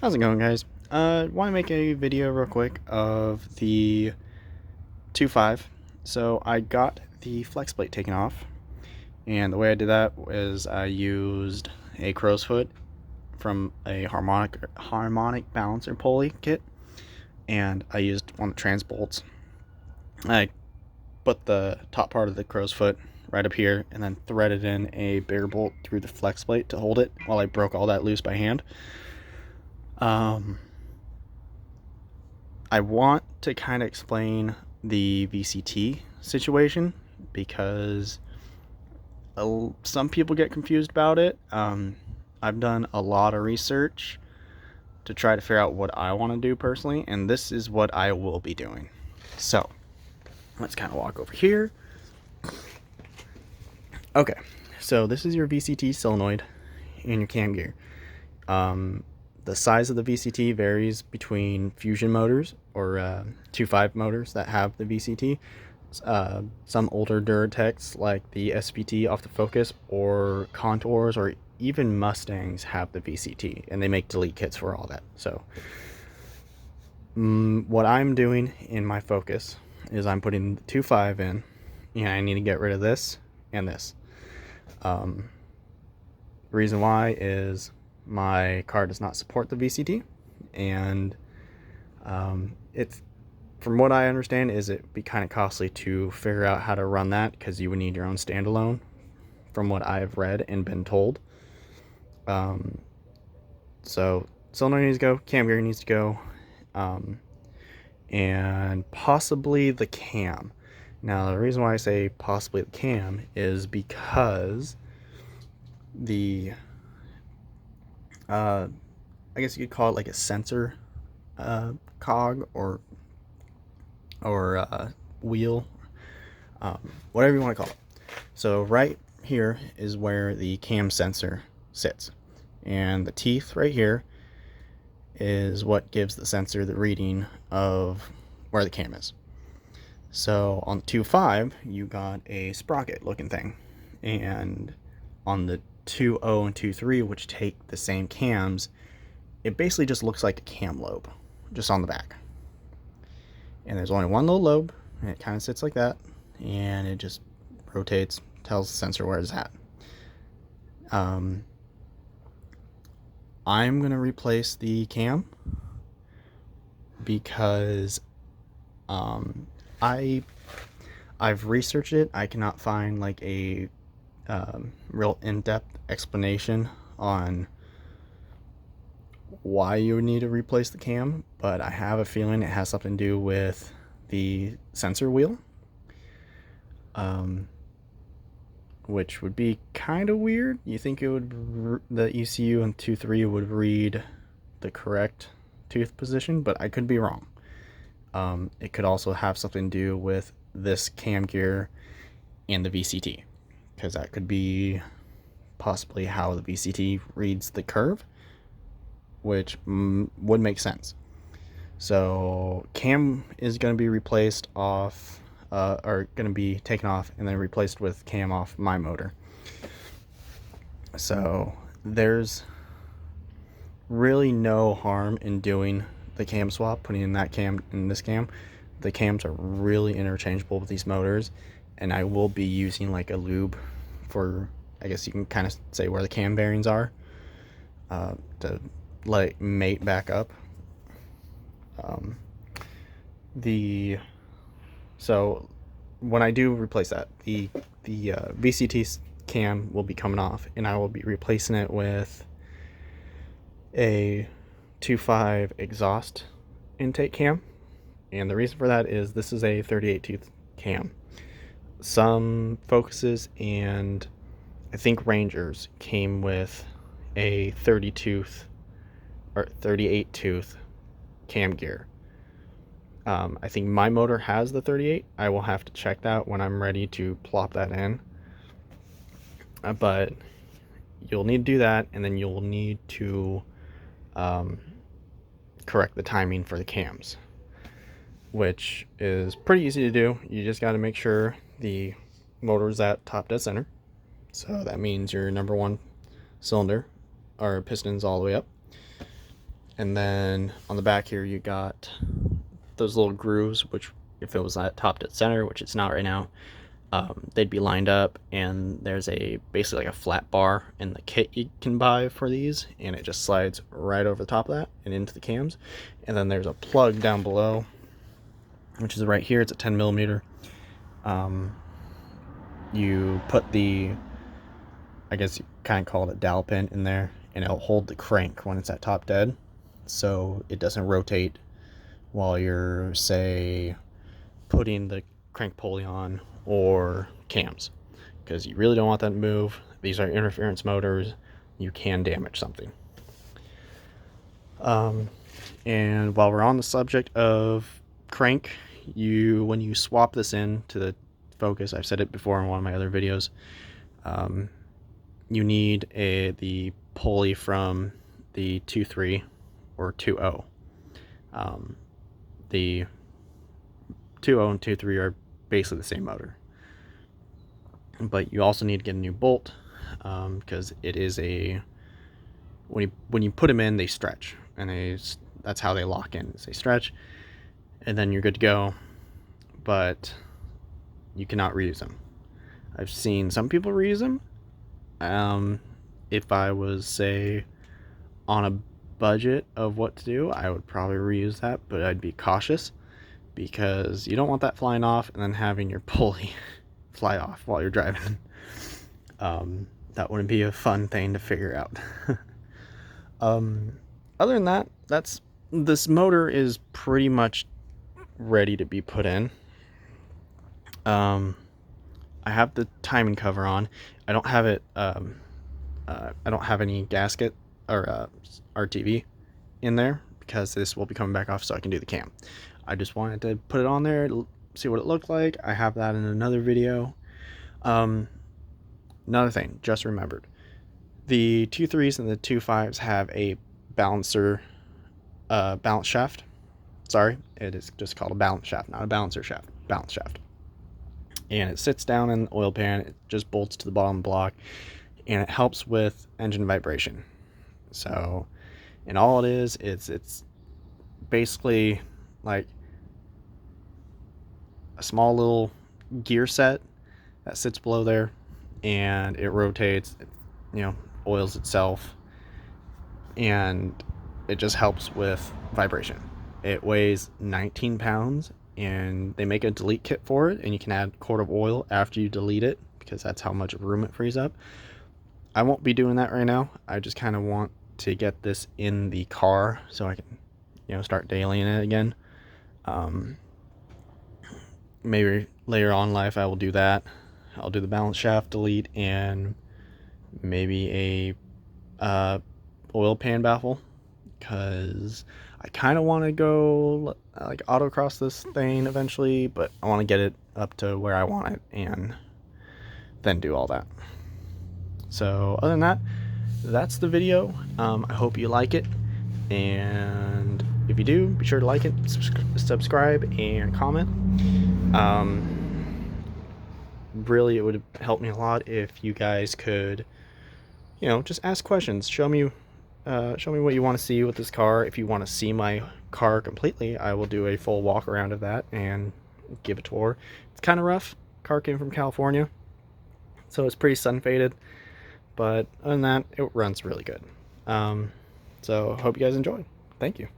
How's it going, guys? Want to make a video real quick of the 2.5. So I got the flex plate taken off, and the way I did that was I used a crow's foot from a harmonic balancer pulley kit, and I used one of the trans bolts. I put the top part of the crow's foot right up here, and then threaded in a bigger bolt through the flex plate to hold it while I broke all that loose by hand. I want to kind of explain the VCT situation because some people get confused about it. I've done a lot of research to try to figure out what I want to do personally, and this is what I will be doing. So let's kind of walk over here. Okay, so this is your VCT solenoid and your cam gear. The size of the VCT varies between fusion motors or 2.5 motors that have the VCT. Some older Duratec's like the SPT off the Focus or Contours or even Mustangs have the VCT, and they make delete kits for all that. So what I'm doing in my Focus is I'm putting the 2.5 in, and I need to get rid of this and this. The reason why is my car does not support the VCT, and it's, from what I understand, is it'd be kind of costly to figure out how to run that because you would need your own standalone, from what I've read and been told. So cylinder needs to go, cam gear needs to go, and possibly the cam. Now the reason why I say possibly the cam is because the I guess you could call it like a sensor cog or wheel, whatever you want to call it. So right here is where the cam sensor sits, and the teeth right here is what gives the sensor the reading of where the cam is. So on the 2.5 you got a sprocket looking thing, and on the 2.0 and 2.3, which take the same cams, it basically just looks like a cam lobe just on the back, and there's only one little lobe, and it kind of sits like that, and it just rotates, tells the sensor where it's at. I'm gonna replace the cam because I've researched it. I cannot find like a real in-depth explanation on why you would need to replace the cam, but I have a feeling it has something to do with the sensor wheel, which would be kind of weird. You think it would, the ECU in 2.3 would read the correct tooth position, but I could be wrong. It could also have something to do with this cam gear and the VCT, because that could be possibly how the VCT reads the curve, which would make sense. So cam is going to be replaced off, or going to be taken off and then replaced with cam off my motor. So there's really no harm in doing the cam swap, putting in that cam in this cam. The cams are really interchangeable with these motors, and I will be using like a lube for, I guess you can kind of say, where the cam bearings are, to let it mate back up. So when I do replace that, the VCT cam will be coming off, and I will be replacing it with a 2.5 exhaust intake cam. And the reason for that is this is a 38 tooth cam. Some Focuses and I think Rangers came with a 30 tooth or 38 tooth cam gear. I think my motor has the 38. I will have to check that when I'm ready to plop that in. But you'll need to do that, and then you'll need to correct the timing for the cams, which is pretty easy to do. You just got to make sure the motor is at top dead center. So that means your number one cylinder or pistons all the way up. And then on the back here, you got those little grooves, which if it was at top dead center, which it's not right now, they'd be lined up. And there's basically like a flat bar in the kit you can buy for these, and it just slides right over the top of that and into the cams. And then there's a plug down below, which is right here. It's a 10 millimeter. You put I guess you kind of call it a dowel pin in there, and it'll hold the crank when it's at top dead, so it doesn't rotate while you're, say, putting the crank pulley on or cams, because you really don't want that to move. These are interference motors. You can damage something. And while we're on the subject of crank, when you swap this in to the Focus, I've said it before in one of my other videos, you need the pulley from the 2.3 or 2.0. The 2.0 and 2.3 are basically the same motor, but you also need to get a new bolt, because it is when you put them in, they stretch, and that's how they lock in. They stretch, and then you're good to go, but you cannot reuse them. I've seen some people reuse them. If I was, say, on a budget of what to do, I would probably reuse that, but I'd be cautious, because you don't want that flying off and then having your pulley fly off while you're driving. That wouldn't be a fun thing to figure out. Other than that, this motor is pretty much ready to be put in. I have the timing cover on. I don't have it. I don't have any gasket or RTV in there, because this will be coming back off so I can do the cam. I just wanted to put it on there, see what it looked like. I have that in another video. Another thing, just remembered. The 2.3s and the 2.5s have a balance shaft. Sorry, it is just called a balance shaft, not a balancer shaft. Balance shaft. And it sits down in the oil pan. It just bolts to the bottom block, and it helps with engine vibration. So, and all it is, it's basically like a small little gear set that sits below there, and it rotates, oils itself, and it just helps with vibration. It weighs 19 pounds, and they make a delete kit for it, and you can add a quart of oil after you delete it, because that's how much room it frees up. I won't be doing that right now. I just kind of want to get this in the car so I can, start dailying it again. Maybe later on in life I will do that. I'll do the balance shaft delete and maybe a oil pan baffle, because I kind of want to go like autocross this thing eventually, but I want to get it up to where I want it and then do all that. So other than that, that's the video. I hope you like it, and if you do, be sure to like it, subscribe, and comment. Really, it would help me a lot if you guys could, just ask questions. Show me what you want to see with this car. If you want to see my car completely, I will do a full walk around of that and give a tour. It's kind of rough. Car came from California, so it's pretty sun faded, but other than that, it runs really good. So hope you guys enjoy. Thank you.